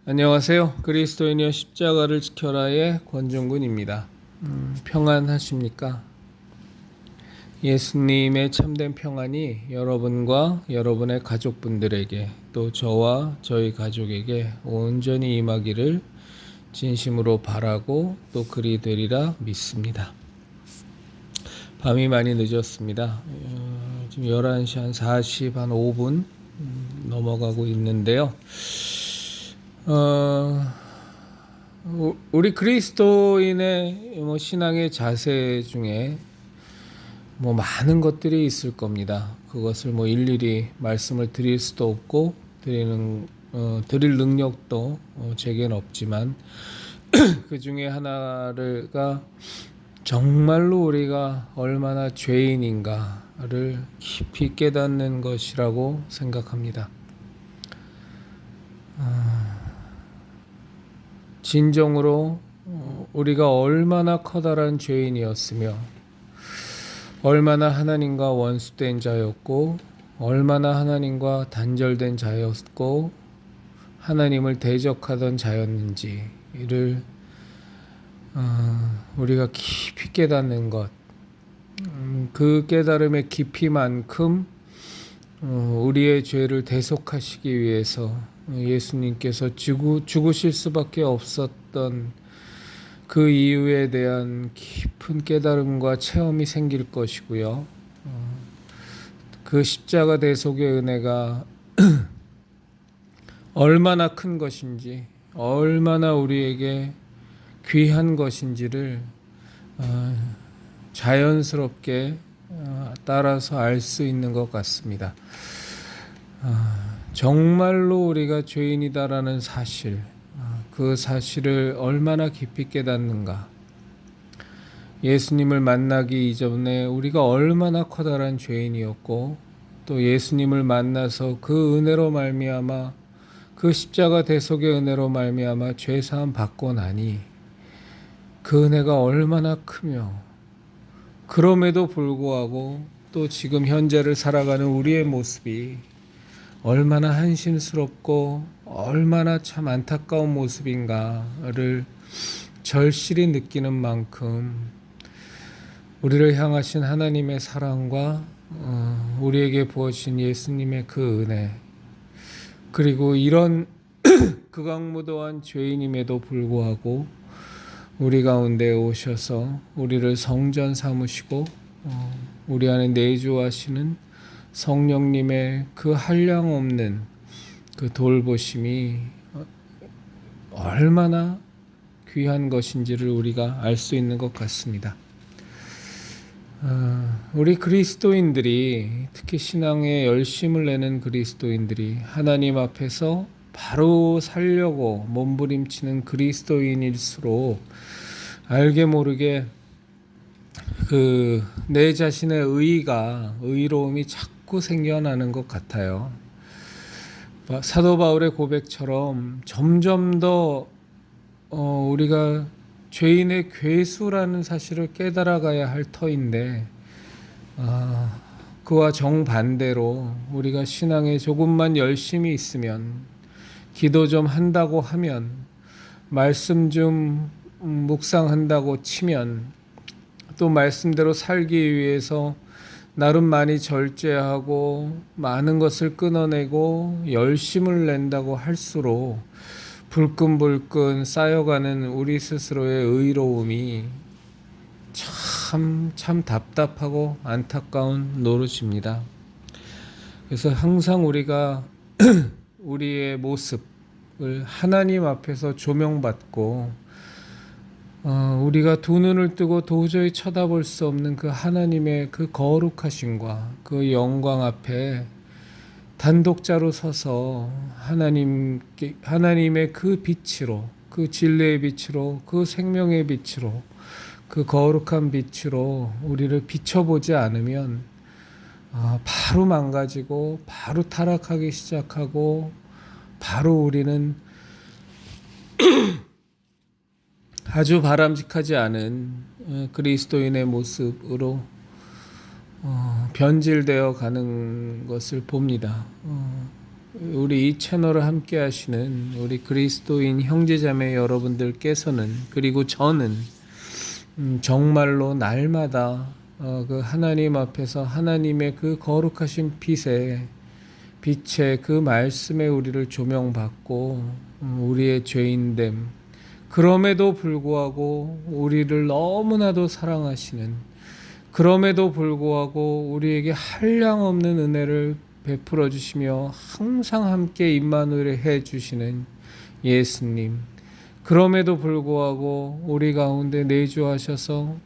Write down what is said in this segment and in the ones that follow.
안녕하세요. 그리스도인이여 십자가를 지켜라의 권종근입니다. 평안하십니까? 예수님의 참된 평안이 여러분과 여러분의 가족분들에게 또 저와 저희 가족에게 온전히 임하기를 진심으로 바라고 또 그리 되리라 믿습니다. 밤이 많이 늦었습니다. 지금 11시 한 45분 넘어가고 있는데요. 우리 그리스도인의 신앙의 자세 중에 많은 것들이 있을 겁니다. 그것을 일일이 말씀을 드릴 수도 없고 드릴 능력도 제게는 없지만 그 중에 하나가 정말로 우리가 얼마나 죄인인가를 깊이 깨닫는 것이라고 생각합니다. 진정으로 우리가 얼마나 커다란 죄인이었으며 얼마나 하나님과 원수된 자였고 얼마나 하나님과 단절된 자였고 하나님을 대적하던 자였는지를 우리가 깊이 깨닫는 것, 그 깨달음의 깊이만큼 우리의 죄를 대속하시기 위해서 예수님께서 죽으실 수밖에 없었던 그 이유에 대한 깊은 깨달음과 체험이 생길 것이고요. 그 십자가 대속의 은혜가 얼마나 큰 것인지, 얼마나 우리에게 귀한 것인지를 자연스럽게 따라서 알 수 있는 것 같습니다. 정말로 우리가 죄인이다라는 사실, 그 사실을 얼마나 깊이 깨닫는가. 예수님을 만나기 이전에 우리가 얼마나 커다란 죄인이었고 또 예수님을 만나서 그 은혜로 말미암아 그 십자가 대속의 은혜로 말미암아 죄사함 받고 나니 그 은혜가 얼마나 크며 그럼에도 불구하고 또 지금 현재를 살아가는 우리의 모습이 얼마나 한심스럽고 얼마나 참 안타까운 모습인가를 절실히 느끼는 만큼 우리를 향하신 하나님의 사랑과 우리에게 부어진 예수님의 그 은혜, 그리고 이런 극악무도한 죄인임에도 불구하고 우리 가운데 오셔서 우리를 성전 삼으시고 우리 안에 내주하시는 성령님의 그 한량없는 그 돌보심이 얼마나 귀한 것인지를 우리가 알 수 있는 것 같습니다. 우리 그리스도인들이, 특히 신앙에 열심을 내는 그리스도인들이 하나님 앞에서 바로 살려고 몸부림치는 그리스도인일수록 알게 모르게 내 자신의 의로움이 자꾸 생겨나는 것 같아요. 사도 바울의 고백처럼 점점 더 우리가 죄인의 괴수라는 사실을 깨달아가야 할 터인데 그와 정반대로 우리가 신앙에 조금만 열심히 있으면, 기도 좀 한다고 하면, 말씀 좀 묵상한다고 치면, 또 말씀대로 살기 위해서 나름 많이 절제하고 많은 것을 끊어내고 열심을 낸다고 할수록 불끈불끈 쌓여가는 우리 스스로의 의로움이 참 답답하고 안타까운 노릇입니다. 그래서 항상 우리가 우리의 모습을 하나님 앞에서 조명받고 우리가 두 눈을 뜨고 도저히 쳐다볼 수 없는 그 하나님의 그 거룩하심과 그 영광 앞에 단독자로 서서 하나님의 그 빛으로, 그 진리의 빛으로, 그 생명의 빛으로, 그 거룩한 빛으로 우리를 비춰보지 않으면 바로 망가지고 바로 타락하기 시작하고 바로 우리는 아주 바람직하지 않은 그리스도인의 모습으로 변질되어 가는 것을 봅니다. 우리 이 채널을 함께 하시는 우리 그리스도인 형제자매 여러분들께서는, 그리고 저는 정말로 날마다 그 하나님 앞에서 하나님의 그 거룩하신 빛의 그 말씀에 우리를 조명받고 우리의 죄인됨, 그럼에도 불구하고 우리를 너무나도 사랑하시는, 그럼에도 불구하고 우리에게 한량없는 은혜를 베풀어 주시며 항상 함께 임마누엘 해 주시는 예수님, 그럼에도 불구하고 우리 가운데 내주하셔서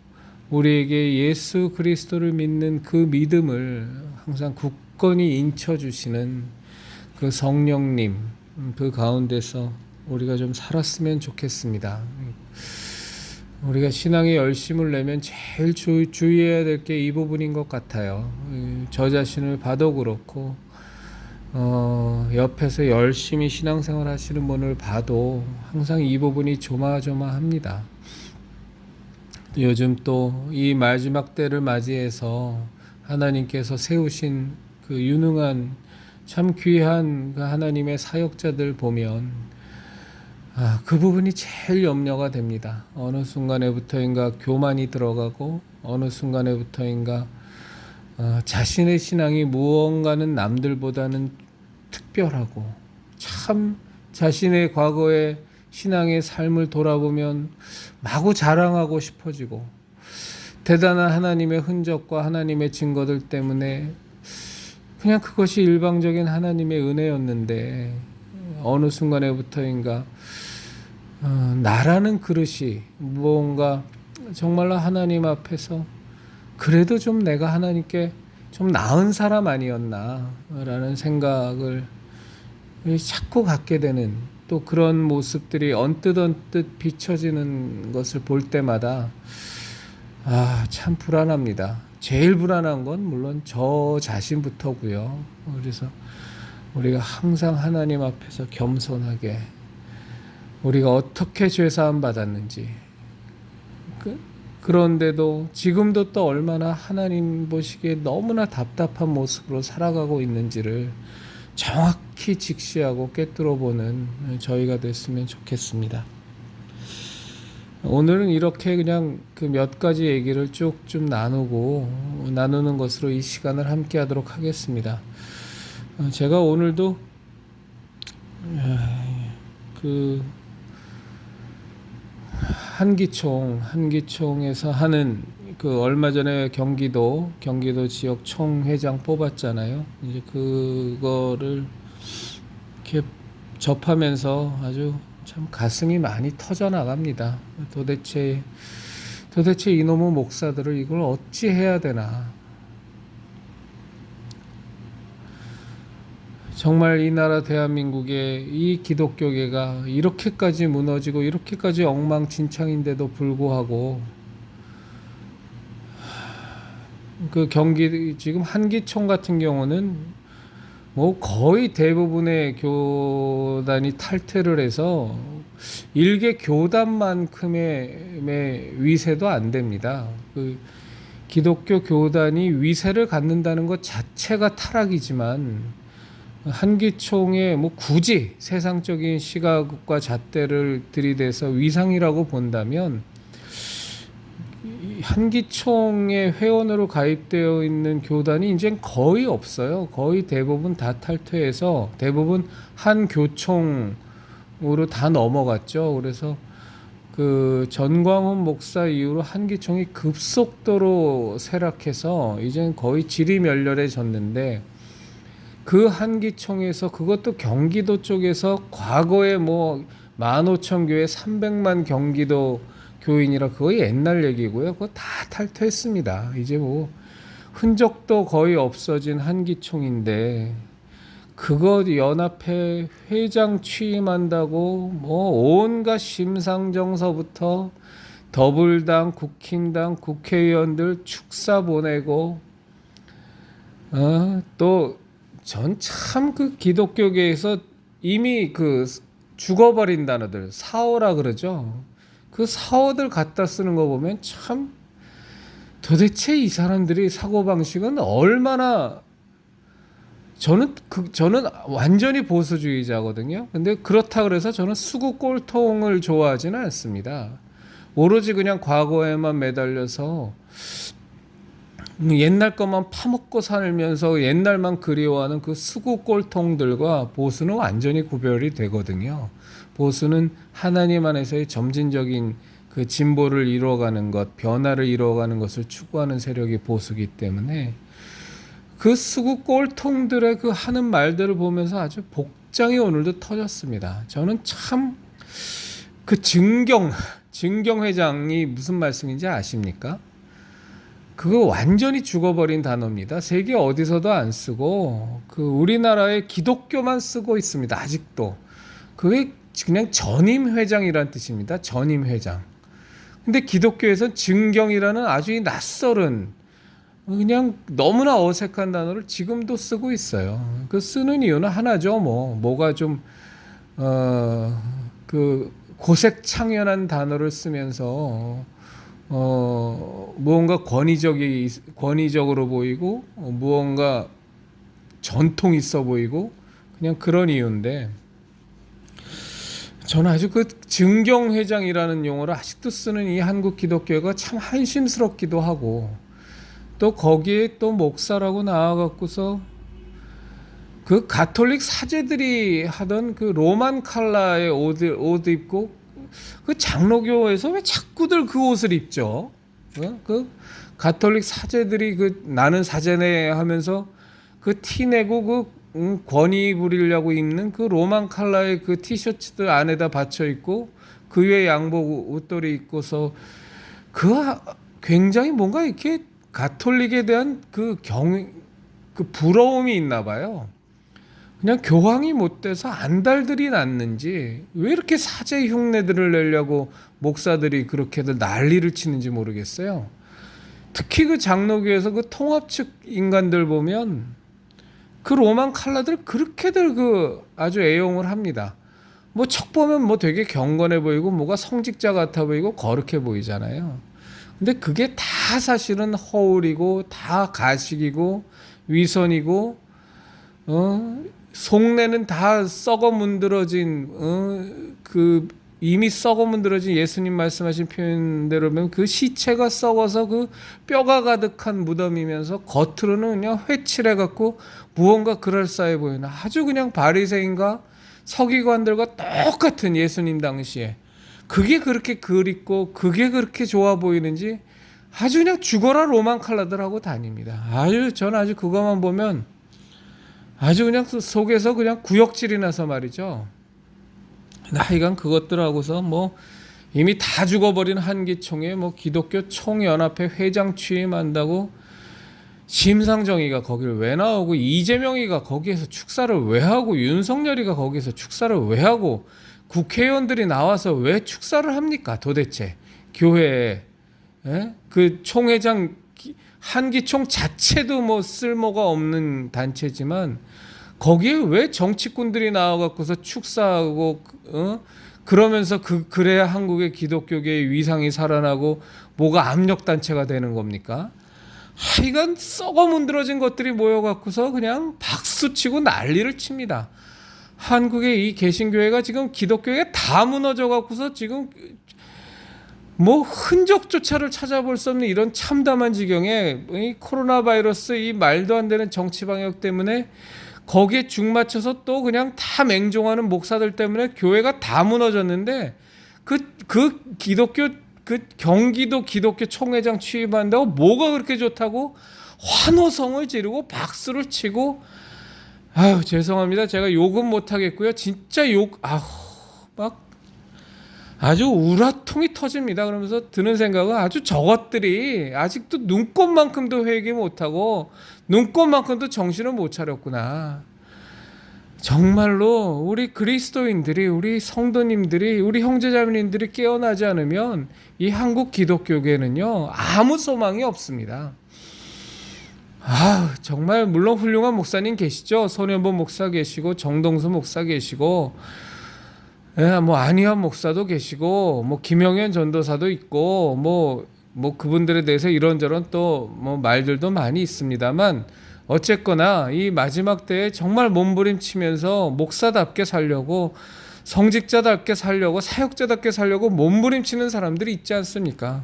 우리에게 예수 그리스도를 믿는 그 믿음을 항상 굳건히 인쳐 주시는 그 성령님, 그 가운데서 우리가 좀 살았으면 좋겠습니다. 우리가 신앙에 열심을 내면 제일 주의해야 될 게 이 부분인 것 같아요. 저 자신을 봐도 그렇고 옆에서 열심히 신앙생활 하시는 분을 봐도 항상 이 부분이 조마조마합니다. 요즘 또 이 마지막 때를 맞이해서 하나님께서 세우신 그 유능한 참 귀한 그 하나님의 사역자들 보면 그 부분이 제일 염려가 됩니다. 어느 순간에부터인가 교만이 들어가고 어느 순간에부터인가 자신의 신앙이 무언가는 남들보다는 특별하고, 참 자신의 과거의 신앙의 삶을 돌아보면 마구 자랑하고 싶어지고, 대단한 하나님의 흔적과 하나님의 증거들 때문에 그냥 그것이 일방적인 하나님의 은혜였는데 어느 순간에부터인가 나라는 그릇이 무언가 정말로 하나님 앞에서 그래도 좀 내가 하나님께 좀 나은 사람 아니었나 라는 생각을 자꾸 갖게 되는, 또 그런 모습들이 언뜻 비춰지는 것을 볼 때마다 참 불안합니다. 제일 불안한 건 물론 저 자신부터고요. 그래서 우리가 항상 하나님 앞에서 겸손하게 우리가 어떻게 죄사함 받았는지, 그런데도 지금도 또 얼마나 하나님 보시기에 너무나 답답한 모습으로 살아가고 있는지를 정확히 직시하고 꿰뚫어보는 저희가 됐으면 좋겠습니다. 오늘은 이렇게 그냥 그 몇 가지 얘기를 쭉 좀 나누는 것으로 이 시간을 함께 하도록 하겠습니다. 제가 오늘도 그 한기총에서 하는 그 얼마 전에 경기도 지역 총회장 뽑았잖아요. 이제 그거를 이렇게 접하면서 아주 참 가슴이 많이 터져 나갑니다. 도대체 이놈의 목사들을 이걸 어찌 해야 되나. 정말 이 나라 대한민국의 이 기독교계가 이렇게까지 무너지고 이렇게까지 엉망진창인데도 불구하고 그 지금 한기총 같은 경우는 뭐 거의 대부분의 교단이 탈퇴를 해서 일개 교단만큼의 위세도 안 됩니다. 그 기독교 교단이 위세를 갖는다는 것 자체가 타락이지만 한기총에 뭐 굳이 세상적인 시각과 잣대를 들이대서 위상이라고 본다면 한기총의 회원으로 가입되어 있는 교단이 이제 거의 없어요. 거의 대부분 다 탈퇴해서 대부분 한 교총으로 다 넘어갔죠. 그래서 그 전광훈 목사 이후로 한기총이 급속도로 쇠락해서 이제는 거의 지리멸렬해졌는데, 그 한기총에서 그것도 경기도 쪽에서 과거에 뭐 15,000교회 300만 경기도 교인이라 그거 옛날 얘기고요. 그거 다 탈퇴했습니다. 이제 뭐 흔적도 거의 없어진 한기총인데 그거 연합회 회장 취임한다고 뭐 온갖 심상정서부터 더불당, 국힘당, 국회의원들 축사 보내고 또 전 참 그 기독교계에서 이미 그 죽어버린 단어들 사어라 그러죠. 그 사어들 갖다 쓰는 거 보면 참 도대체 이 사람들이 사고방식은 얼마나 저는 완전히 보수주의자거든요. 근데 그렇다 그래서 저는 수구 꼴통을 좋아하지는 않습니다. 오로지 그냥 과거에만 매달려서 옛날 것만 파먹고 살면서 옛날만 그리워하는 그 수구 꼴통들과 보수는 완전히 구별이 되거든요. 보수는 하나님 안에서의 점진적인 그 진보를 이루어가는 것, 변화를 이루어가는 것을 추구하는 세력이 보수기 때문에 그 수구 꼴통들의 그 하는 말들을 보면서 아주 복장이 오늘도 터졌습니다. 저는 참 그 증경 회장이 무슨 말씀인지 아십니까? 그거 완전히 죽어버린 단어입니다. 세계 어디서도 안 쓰고 그 우리나라의 기독교만 쓰고 있습니다. 아직도. 그게 그냥 전임 회장이란 뜻입니다. 전임 회장. 근데 기독교에선 증경이라는 아주 낯설은 그냥 너무나 어색한 단어를 지금도 쓰고 있어요. 그 쓰는 이유는 하나죠. 뭐가 좀 그 고색창연한 단어를 쓰면서 무언가 권위적으로 보이고 무언가 전통 있어 보이고 그냥 그런 이유인데, 저는 아주 그 증경회장이라는 용어를 아직도 쓰는 이 한국 기독교가 참 한심스럽기도 하고, 또 거기에 또 목사라고 나와갖고서 그 가톨릭 사제들이 하던 그 로만 칼라의 옷 입고 그 장로교에서 왜 자꾸들 그 옷을 입죠? 그 가톨릭 사제들이 그 나는 사제네 하면서 그 티 내고 그 권위 부리려고 입는 그 로만 칼라의 그 티셔츠들 안에다 받쳐 입고 그 위에 양복 옷돌이 입고서 굉장히 뭔가 이렇게 가톨릭에 대한 그 부러움이 있나 봐요. 그냥 교황이 못 돼서 안달들이 났는지 왜 이렇게 사제 흉내들을 내려고 목사들이 그렇게들 난리를 치는지 모르겠어요. 특히 그 장로교에서 그 통합 측 인간들 보면 그 로만 칼라들 그렇게들 그 아주 애용을 합니다. 뭐 척 보면 뭐 되게 경건해 보이고 뭐가 성직자 같아 보이고 거룩해 보이잖아요. 근데 그게 다 사실은 허울이고 다 가식이고 위선이고 속내는 다 썩어 문드러진 그 이미 썩어 문드러진 예수님 말씀하신 표현대로 보면 그 시체가 썩어서 그 뼈가 가득한 무덤이면서 겉으로는 그냥 회칠해 갖고 무언가 그럴싸해 보이는 아주 그냥 바리새인과 서기관들과 똑같은 예수님 당시에 그게 그렇게 그립고 그게 그렇게 좋아 보이는지 아주 그냥 죽어라 로만 칼라들 하고 다닙니다. 저는 아주 그것만 보면 아주 그냥 속에서 그냥 구역질이 나서 말이죠. 하여간 그것들하고서 뭐 이미 다 죽어버린 한기총에 뭐 기독교 총연합회 회장 취임한다고 심상정이가 거기를 왜 나오고 이재명이가 거기에서 축사를 왜 하고 윤석열이가 거기에서 축사를 왜 하고 국회의원들이 나와서 왜 축사를 합니까 도대체 교회에. 그 총회장 한기총 자체도 뭐 쓸모가 없는 단체지만 거기에 왜 정치꾼들이 나와갖고서 축사하고 그러면서 그래야 한국의 기독교계의 위상이 살아나고 뭐가 압력단체가 되는 겁니까? 하여간 썩어 문드러진 것들이 모여갖고서 그냥 박수치고 난리를 칩니다. 한국의 이 개신교회가 지금 기독교회가 다 무너져갖고서 지금 뭐 흔적조차를 찾아볼 수 없는 이런 참담한 지경에 이 코로나 바이러스 이 말도 안 되는 정치 방역 때문에 거기에 죽 맞춰서 또 그냥 다 맹종하는 목사들 때문에 교회가 다 무너졌는데 그 기독교 그 경기도 기독교 총회장 취임한다고 뭐가 그렇게 좋다고 환호성을 지르고 박수를 치고 죄송합니다. 제가 욕은 못 하겠고요. 진짜 막 아주 우라통이 터집니다. 그러면서 드는 생각은 아주 저것들이 아직도 눈꽃만큼도 회개 못하고 눈꽃만큼도 정신을 못 차렸구나. 정말로 우리 그리스도인들이 우리 성도님들이 우리 형제자매님들이 깨어나지 않으면 이 한국 기독교계는요 아무 소망이 없습니다. 정말 물론 훌륭한 목사님 계시죠. 손현보 목사 계시고 정동수 목사 계시고 뭐 안희환 목사도 계시고 뭐 김영현 전도사도 있고 뭐 그분들에 대해서 이런저런 또 뭐 말들도 많이 있습니다만 어쨌거나 이 마지막 때에 정말 몸부림치면서 목사답게 살려고, 성직자답게 살려고, 사역자답게 살려고 몸부림치는 사람들이 있지 않습니까?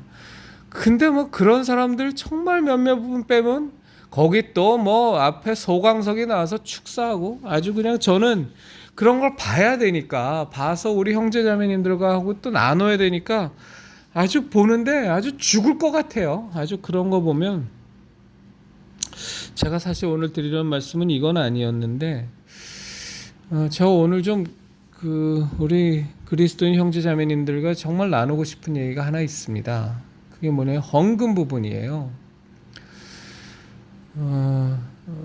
근데 뭐 그런 사람들 정말 몇몇 분 빼면 거기 또 뭐 앞에 소강석이 나와서 축사하고, 아주 그냥 저는 그런 걸 봐야 되니까, 봐서 우리 형제자매님들과 하고 또 나눠야 되니까 아주 보는데 아주 죽을 것 같아요. 아주 그런 거 보면. 제가 사실 오늘 드리려는 말씀은 이건 아니었는데, 저 오늘 좀 우리 그리스도인 형제자매님들과 정말 나누고 싶은 얘기가 하나 있습니다. 그게 뭐냐면 헌금 부분이에요.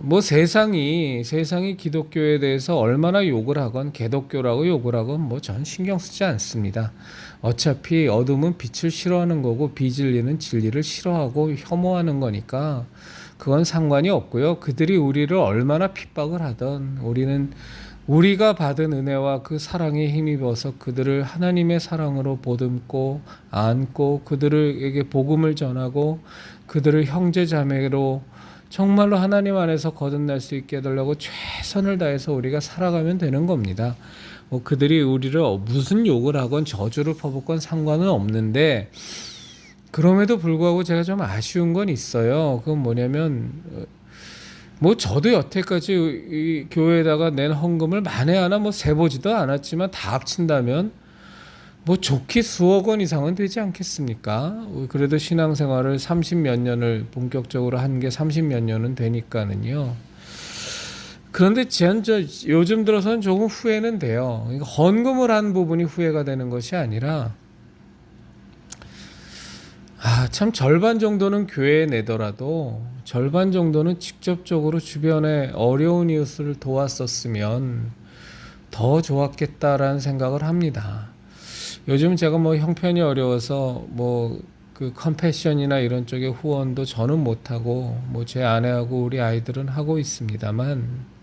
뭐 세상이 기독교에 대해서 얼마나 욕을 하건, 개독교라고 욕을 하건 뭐 전 신경 쓰지 않습니다. 어차피 어둠은 빛을 싫어하는 거고 비진리는 진리를 싫어하고 혐오하는 거니까 그건 상관이 없고요. 그들이 우리를 얼마나 핍박을 하던, 우리가 받은 은혜와 그 사랑에 힘입어서 그들을 하나님의 사랑으로 보듬고 안고 그들에게 복음을 전하고 그들을 형제 자매로 정말로 하나님 안에서 거듭날 수 있게 해달라고 최선을 다해서 우리가 살아가면 되는 겁니다. 뭐 그들이 우리를 무슨 욕을 하건 저주를 퍼붓건 상관은 없는데, 그럼에도 불구하고 제가 좀 아쉬운 건 있어요. 그건 뭐냐면, 뭐 저도 여태까지 이 교회에다가 낸 헌금을 만에 하나 뭐 세보지도 않았지만 다 합친다면 뭐 좋게 수억 원 이상은 되지 않겠습니까? 그래도 신앙생활을 30몇 년을 본격적으로 한 게 30몇 년은 되니까는요. 그런데 요즘 들어서는 조금 후회는 돼요. 그러니까 헌금을 한 부분이 후회가 되는 것이 아니라, 참 절반 정도는 교회에 내더라도 절반 정도는 직접적으로 주변에 어려운 이웃을 도왔었으면 더 좋았겠다라는 생각을 합니다. 요즘 제가 뭐 형편이 어려워서 뭐 그 컴패션이나 이런 쪽의 후원도 저는 못하고 뭐 제 아내하고 우리 아이들은 하고 있습니다만,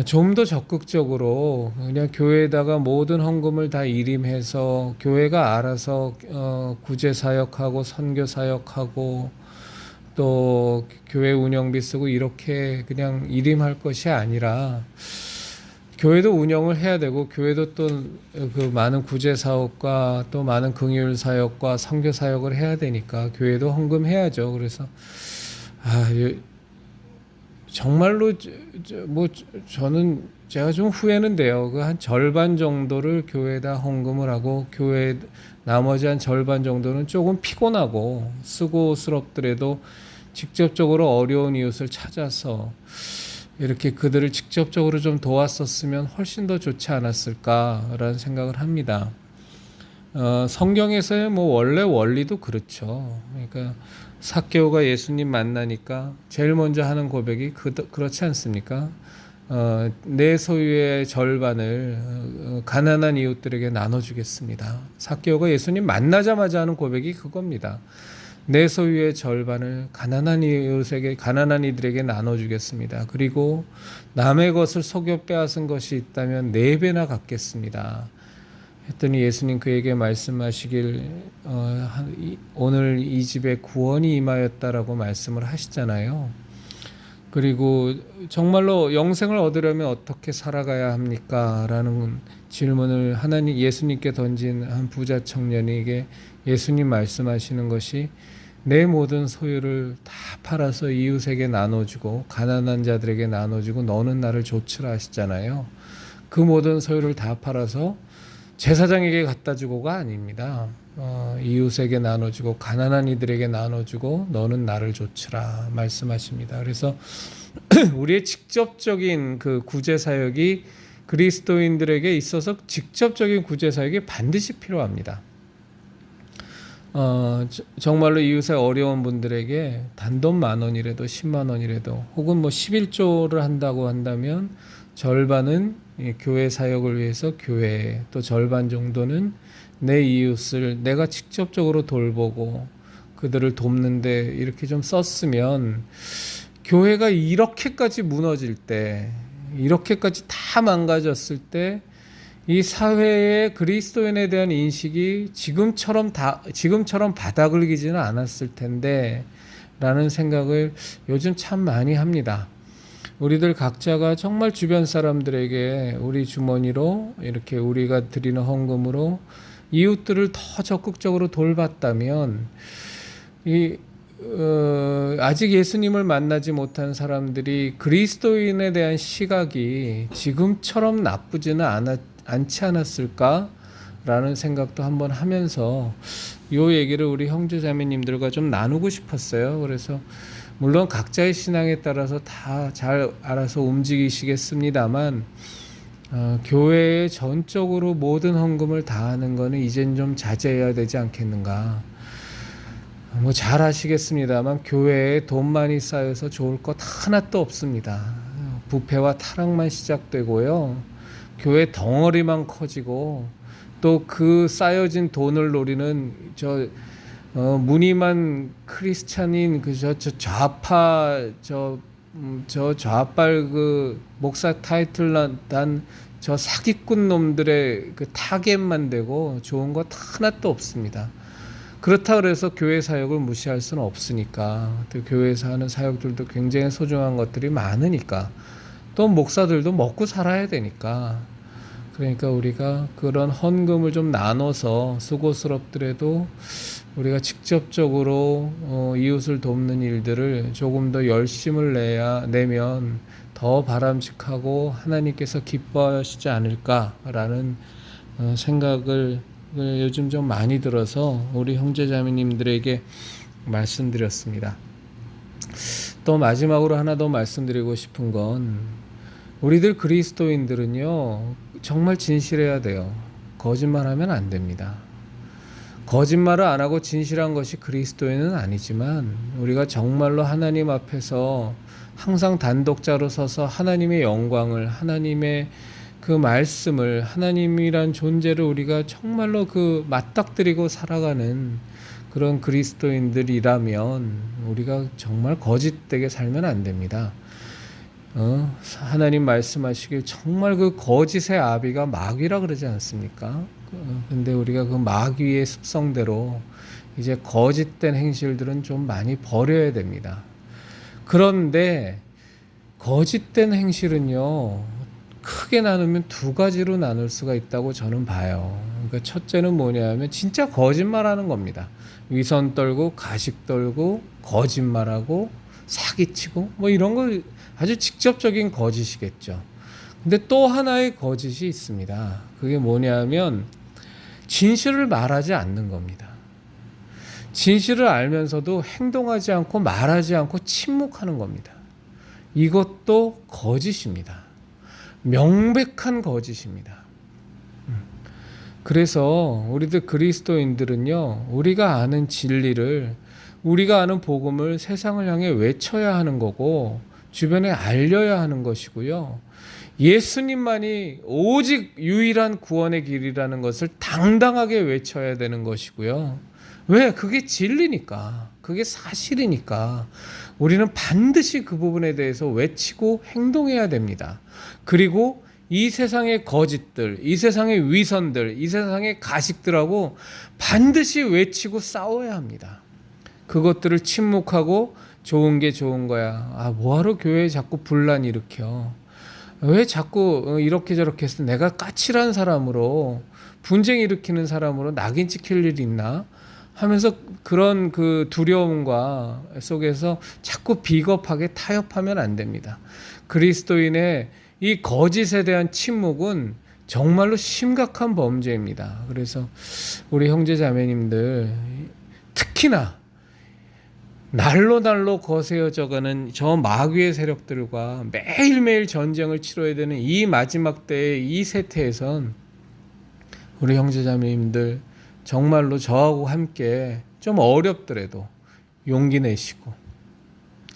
좀 더 적극적으로 그냥 교회에다가 모든 헌금을 다 일임해서 교회가 알아서 구제 사역하고 선교 사역하고 또 교회 운영비 쓰고 이렇게 그냥 일임할 것이 아니라, 교회도 운영을 해야 되고 교회도 또 그 많은 구제 사역과 또 많은 긍휼 사역과 선교 사역을 해야 되니까 교회도 헌금해야죠. 그래서 정말로 뭐 저는 제가 좀 후회는 돼요. 그 한 절반 정도를 교회에다 헌금을 하고 교회 나머지 한 절반 정도는 조금 피곤하고 수고스럽더라도 직접적으로 어려운 이웃을 찾아서 이렇게 그들을 직접적으로 좀 도왔었으면 훨씬 더 좋지 않았을까라는 생각을 합니다. 성경에서의 뭐 원래 원리도 그렇죠. 그러니까 삭개오가 예수님 만나니까 제일 먼저 하는 고백이 그렇지 않습니까? 내 소유의 절반을 가난한 이웃들에게 나눠주겠습니다. 삭개오가 예수님 만나자마자 하는 고백이 그겁니다. 내 소유의 절반을 가난한 이들에게 나눠주겠습니다. 그리고 남의 것을 속여 빼앗은 것이 있다면 4배나 갚겠습니다. 했더니 예수님 그에게 말씀하시길, 오늘 이 집에 구원이 임하였다라고 말씀을 하시잖아요. 그리고 정말로 영생을 얻으려면 어떻게 살아가야 합니까? 라는 질문을 예수님께 던진 한 부자 청년에게 예수님 말씀하시는 것이, 내 모든 소유를 다 팔아서 이웃에게 나눠주고 가난한 자들에게 나눠주고 너는 나를 좇으라 하시잖아요. 그 모든 소유를 다 팔아서 제사장에게 갖다 주고가 아닙니다. 이웃에게 나눠주고 가난한 이들에게 나눠주고 너는 나를 좇으라 말씀하십니다. 그래서 우리의 직접적인 그 구제 사역이, 그리스도인들에게 있어서 직접적인 구제 사역이 반드시 필요합니다. 정말로 이웃의 어려운 분들에게 단돈 10,000원이라도 100,000원이라도 혹은 뭐 11조를 한다고 한다면 절반은 교회 사역을 위해서 교회에, 또 절반 정도는 내 이웃을 내가 직접적으로 돌보고 그들을 돕는데 이렇게 좀 썼으면, 교회가 이렇게까지 무너질 때, 이렇게까지 다 망가졌을 때 이 사회의 그리스도인에 대한 인식이 지금처럼 바닥을 기지는 않았을 텐데, 라는 생각을 요즘 참 많이 합니다. 우리들 각자가 정말 주변 사람들에게 우리 주머니로 이렇게 우리가 드리는 헌금으로 이웃들을 더 적극적으로 돌봤다면 아직 예수님을 만나지 못한 사람들이 그리스도인에 대한 시각이 지금처럼 나쁘지는 않지 않았을까라는 생각도 한번 하면서 이 얘기를 우리 형제자매님들과 좀 나누고 싶었어요. 그래서 물론 각자의 신앙에 따라서 다 잘 알아서 움직이시겠습니다만 교회에 전적으로 모든 헌금을 다 하는 거는 이젠 좀 자제해야 되지 않겠는가. 뭐 잘 아시겠습니다만 교회에 돈 많이 쌓여서 좋을 것 하나도 없습니다. 부패와 타락만 시작되고요. 교회 덩어리만 커지고 또 그 쌓여진 돈을 노리는 무늬만 크리스찬인 저 좌파 저 좌빨 그 목사 타이틀 난 저 사기꾼 놈들의 그 타겟만 되고 좋은 것 하나도 없습니다. 그렇다 그래서 교회 사역을 무시할 수는 없으니까 또 교회에서 하는 사역들도 굉장히 소중한 것들이 많으니까 또 목사들도 먹고 살아야 되니까 그러니까 우리가 그런 헌금을 좀 나눠서 수고스럽더라도 우리가 직접적으로 이웃을 돕는 일들을 조금 더 열심을 내면 더 바람직하고 하나님께서 기뻐하시지 않을까라는 생각을 요즘 좀 많이 들어서 우리 형제자매님들에게 말씀드렸습니다. 또 마지막으로 하나 더 말씀드리고 싶은 건 우리들 그리스도인들은요 정말 진실해야 돼요. 거짓말하면 안 됩니다. 거짓말을 안 하고 진실한 것이 그리스도인은 아니지만 우리가 정말로 하나님 앞에서 항상 단독자로 서서 하나님의 영광을 하나님의 그 말씀을 하나님이란 존재를 우리가 정말로 그 맞닥뜨리고 살아가는 그런 그리스도인들이라면 우리가 정말 거짓되게 살면 안 됩니다. 하나님 말씀하시길 정말 그 거짓의 아비가 마귀라 그러지 않습니까? 근데 우리가 그 마귀의 습성대로 이제 거짓된 행실들은 좀 많이 버려야 됩니다. 그런데 거짓된 행실은요 크게 나누면 두 가지로 나눌 수가 있다고 저는 봐요. 그러니까 첫째는 뭐냐면 진짜 거짓말하는 겁니다. 위선 떨고 가식 떨고 거짓말하고 사기치고 뭐 이런 거 아주 직접적인 거짓이겠죠. 근데 또 하나의 거짓이 있습니다. 그게 뭐냐면 진실을 말하지 않는 겁니다. 진실을 알면서도 행동하지 않고 말하지 않고 침묵하는 겁니다. 이것도 거짓입니다. 명백한 거짓입니다. 그래서 우리들 그리스도인들은요, 우리가 아는 진리를, 우리가 아는 복음을 세상을 향해 외쳐야 하는 거고, 주변에 알려야 하는 것이고요. 예수님만이 오직 유일한 구원의 길이라는 것을 당당하게 외쳐야 되는 것이고요. 왜? 그게 진리니까. 그게 사실이니까. 우리는 반드시 그 부분에 대해서 외치고 행동해야 됩니다. 그리고 이 세상의 거짓들, 이 세상의 위선들, 이 세상의 가식들하고 반드시 외치고 싸워야 합니다. 그것들을 침묵하고 좋은 게 좋은 거야. 뭐하러 교회에 자꾸 분란 일으켜. 왜 자꾸 이렇게 저렇게 해서 내가 까칠한 사람으로 분쟁 일으키는 사람으로 낙인 찍힐 일이 있나? 하면서 그런 그 두려움과 속에서 자꾸 비겁하게 타협하면 안 됩니다. 그리스도인의 이 거짓에 대한 침묵은 정말로 심각한 범죄입니다. 그래서 우리 형제 자매님들 특히나 날로 거세어져가는 저 마귀의 세력들과 매일매일 전쟁을 치러야 되는 이 마지막 때의 이 세태에선 우리 형제자매님들 정말로 저하고 함께 좀 어렵더라도 용기 내시고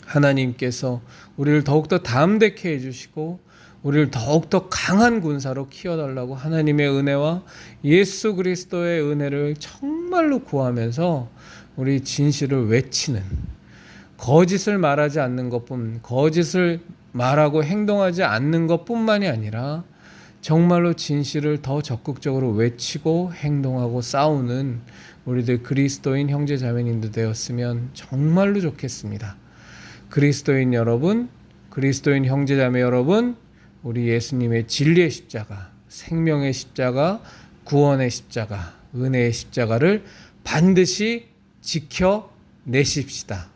하나님께서 우리를 더욱더 담대케 해주시고 우리를 더욱더 강한 군사로 키워달라고 하나님의 은혜와 예수 그리스도의 은혜를 정말로 구하면서 우리 진실을 외치는, 거짓을 말하지 않는 것뿐, 거짓을 말하고 행동하지 않는 것뿐만이 아니라 정말로 진실을 더 적극적으로 외치고 행동하고 싸우는 우리들 그리스도인 형제 자매님들 되었으면 정말로 좋겠습니다. 그리스도인 여러분, 그리스도인 형제 자매 여러분, 우리 예수님의 진리의 십자가, 생명의 십자가, 구원의 십자가, 은혜의 십자가를 반드시 지켜내십시다.